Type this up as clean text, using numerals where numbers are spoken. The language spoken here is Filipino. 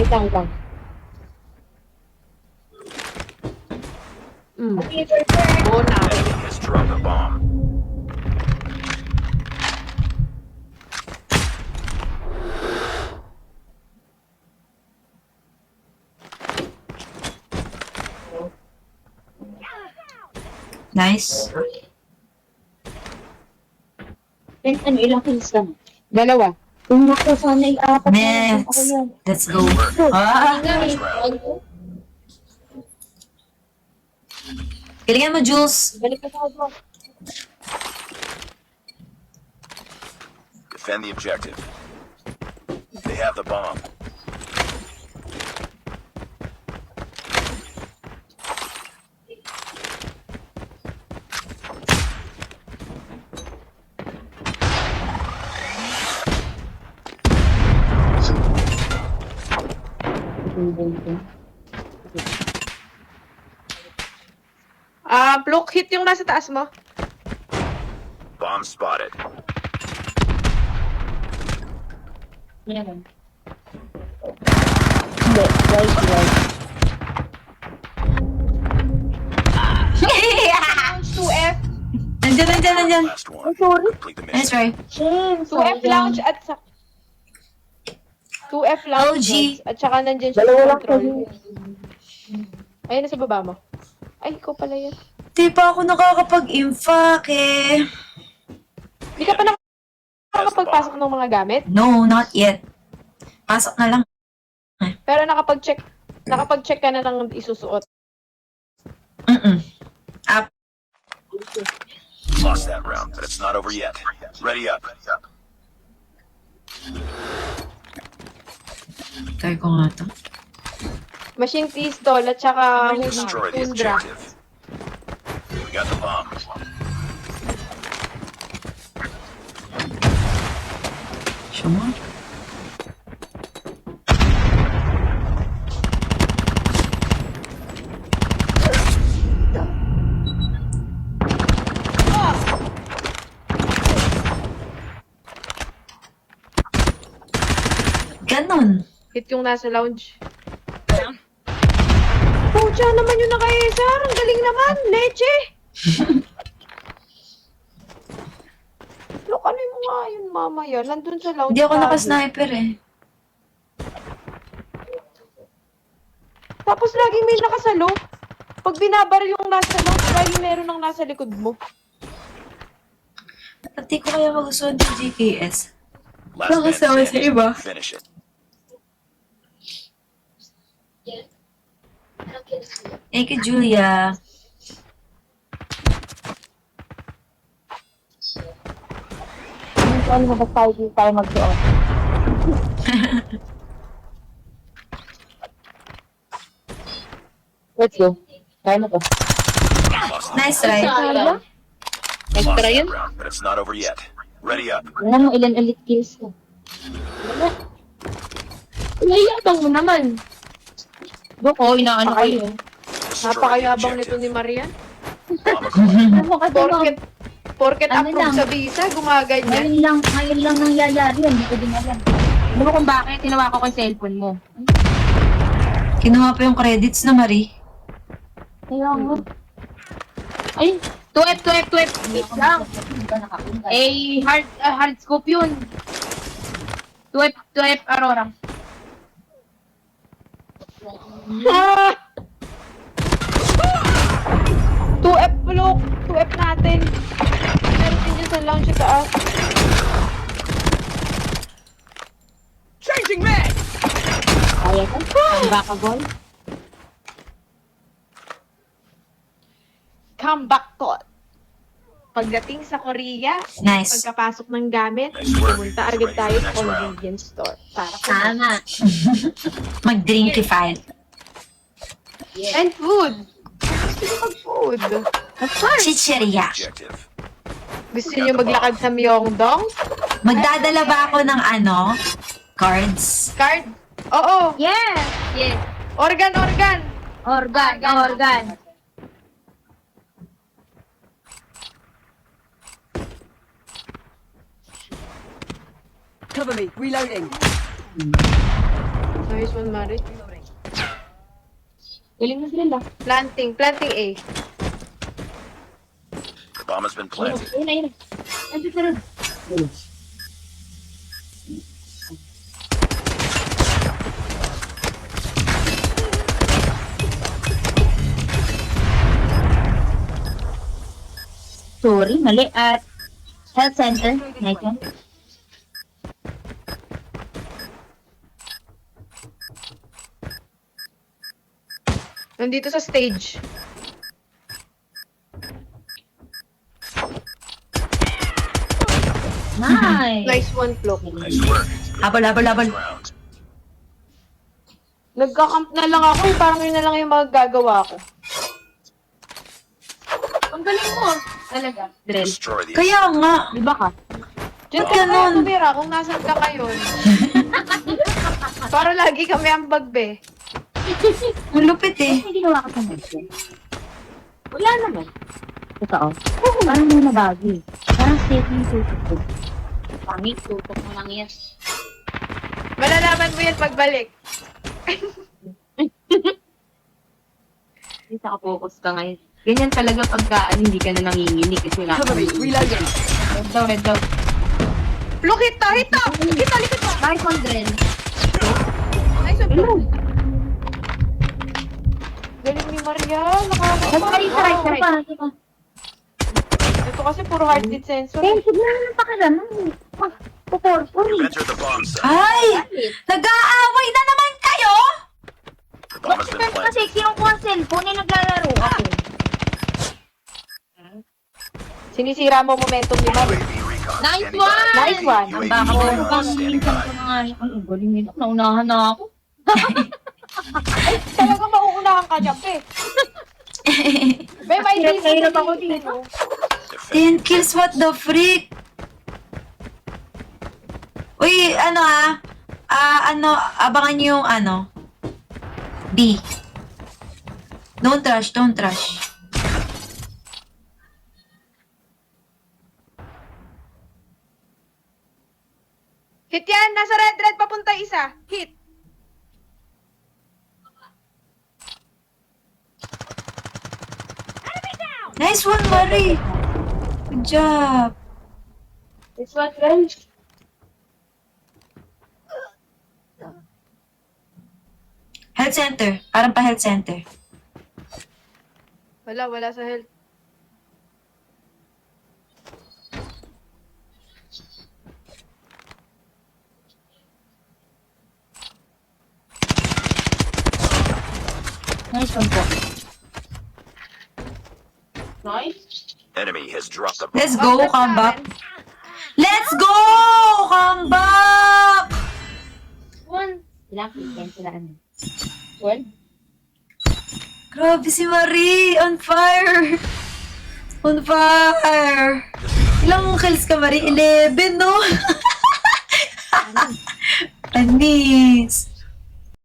Wait lang. Oo na. Enemy has dropped a bomb. Nice. Ano, ilang kills ka na? 2. Kung ako sana yung apat na lang ako Next. yan. Let's go. Ah! Next round. Galingan mo, Jules. Balik ka sa ako. Defend the objective. They have the bomb. Block hit yung nasa taas mo. Bomb spotted. Yan. Hindi, right. Launch 2F. Nandyan. Last one. sorry. Complete the Nice mission. try. James, 2F launch at sa... 2F launch. OG. At saka nandyan siya Dalawa sa lang control. kasi. Ayun, nasa baba mo. Ay, ikaw pala yan. Di pa ako nakakapag-infac eh. Hindi ka pa nakapagpasok ng mga gamit? No, not yet. Pasok na lang. Pero nakapag-check ka na ng isusuot. Up. Lost that round, but it's not over yet. Ready up. Try ko nga to. Machine pistol at saka Destroy the Tundra. objective. We got the bomb. Show mo. Ganon. Hit yung nasa lounge. Pucha naman yung naka-Cesar. Ang galing naman. Leche. Look, ano yung nga yun mamaya? Nandun sa lounge. Hindi ako lagi. naka-sniper eh. Tapos laging may nakasalo. Pag binabar yung nasa lounge, laging meron ng nasa likod mo. Hindi ko kaya magustuhan yung GKS. Last man Nakasama sa standing. iba. Finish it. Thank you, Julia. Ano ba tayo magsuot? Let's go. Kaya na to. Lost Nice try. Lost Extra that yun? round, but it's not over yet. Ready up. Tingnan mo ilan ulit kills ko. Wala. Naiabang mo naman. Boko, inaano kayo. Destroy the Napakayabang nito objective. ni Marian. Bomb acquired. Ano ka doon? Porket Ano approve lang? sa visa, gumaganyan. Ngayon lang nangyayari yun. Hindi ko din alam. Alam mo kung bakit? Tinawa ko yung cellphone mo. Kinuha pa yung credits na Marie. Kaya nga. Ay, 2F. Wait lang. Eh, hard scope yun. 2F, Aurora. Ah! 2F look! 2F natin. Meron din dyan sa lounge sa taas. Kaya ko. Ang baka gol. Comeback call. Pagdating sa Korea, Nice. pagkapasok ng gamit, Nice work. pumunta agad Ready tayo for the sa next round. convenience store. Para Tama. Mag-drinkify. And food! Gusto nyo mag-food? Of course. Chicheria. Objective. Gusto nyo maglakad sa Myeongdong? Magdadala ba ako ng ano? Cards? Card? Oo! Yes. Organ! Organ. Cover me. Reloading. Nice one, Mari. Galing na sila. Planting A. The bomb has been planted. Ayun. Andito na rin. Sorry, mali. At health center. Nice one. Nandito sa stage. Nice. Nice one, Flock. Nice work. Habol. Round. Nagka-camp na lang ako eh. Parang yun na lang yung magagawa ko. Ang galing mo. Talaga. Drill. Destroy the Kaya nga. Di ba ka? Diyan Ba't ka ganun? kaya tumira kung nasan ka ngayon. Para lagi kami ang bagbe. Ang lupit eh. Hindi ginawa ka sa medyo. Wala naman. Totoo. Oo, parang may nabago eh. Parang safe yung tutok ko. Pangit, tutok mo lang yan. Malalaman mo yan pagbalik. Hindi naka-focus ka ngayon. Ganyan talaga pagka hindi ka na nanginginig kasi nga. Head daw. Flock, hit to! Likod mo! Nice one, drill. Nice one, Flock. Galing ni Maria. Saray. Ito kasi puro heartbeat sensor. Eh, siguro naman pakiramam. Pupurpur You eh. entered the bomb site. Ay! Nag-aaway na naman kayo? The bomb has been planted. Kasi kinukuha ang cellphone eh, naglalaro ako. Sinisira mo momentum ni Maria. UAV recon Nice standing one! by. Nice one! Ang UAV baka mo recon bang standing minsan by. ko na nga. Ay, ang galing nito. Naunahan na ako. Talaga mauunahan ka dyan, pe. Be, may Hirap ako dito. 10 kills, what the freak? Uy, abangan niyo yung B. Don't rush. Hit yan! Nasa red papunta isa. Hit! Nice one, Marie. Good job. This one, guys. Health center. Parang pa health center. Wala sa health. Nice one po. Nice. Enemy has dropped the bomb. Let's go, come back. Let's go! Come back! One. Ilang? Sila ano? One? Grabe si Marie! On fire! On fire! Ilang kills ka, Marie? 11, no? Panis.